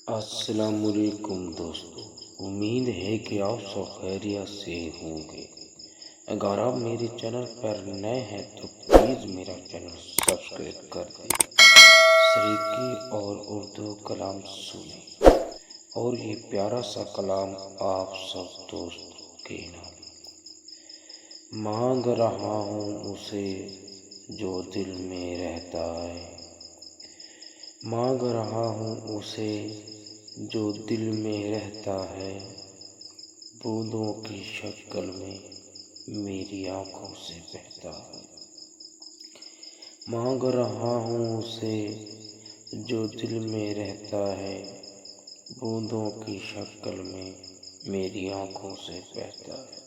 السلام علیکم دوستو، امید ہے کہ آپ سب خیریت سے ہوں گے۔ اگر آپ میرے چینل پر نئے ہیں تو پلیز میرا چینل سبسکرائب کر دیں، سریکی اور اردو کلام سنیں، اور یہ پیارا سا کلام آپ سب دوست کے نام۔ مانگ رہا ہوں اسے جو دل میں رہتا ہے، مانگ رہا ہوں اسے جو دل میں رہتا ہے، بوندوں کی شکل میں میری آنکھوں سے بہتا ہے۔ مانگ رہا ہوں اسے جو دل میں رہتا ہے، بوندوں کی شکل میں میری آنکھوں سے بہتا ہے۔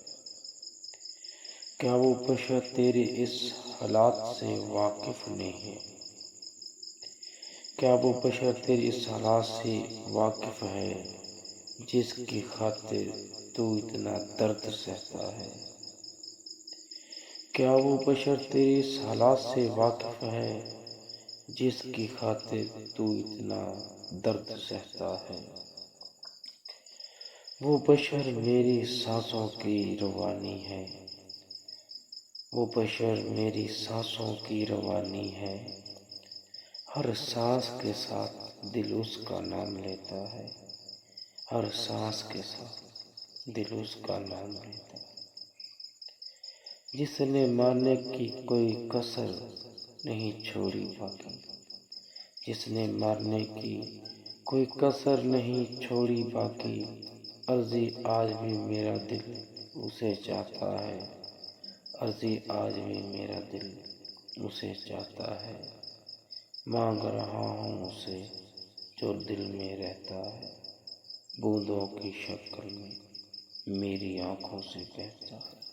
کیا وہ بشر تیرے اس حالات سے واقف نہیں ہے؟ کیا وہ بشر تیرے اس حالات سے واقف ہے جس کی خاطر تو اتنا درد سہتا ہے؟ کیا وہ بشر تیرے اس حالات سے واقف ہے جس کی خاطر تو اتنا درد سہتا ہے؟ وہ بشر میری سانسوں کی روانی ہے، وہ بشر میری سانسوں کی روانی ہے، ہر سانس کے ساتھ دل اس کا نام لیتا ہے، ہر سانس کے ساتھ دل اس کا نام لیتا ہے۔ جس نے مارنے کی کوئی کسر نہیں چھوڑی باقی، جس نے مارنے کی کوئی کسر نہیں چھوڑی باقی، عرضی آج بھی میرا دل اسے چاہتا ہے، عرضی آج بھی میرا دل اسے چاہتا ہے۔ مانگ رہا ہوں اسے جو دل میں رہتا ہے، بوندوں کی شکل میں میری آنکھوں سے بہتا ہے۔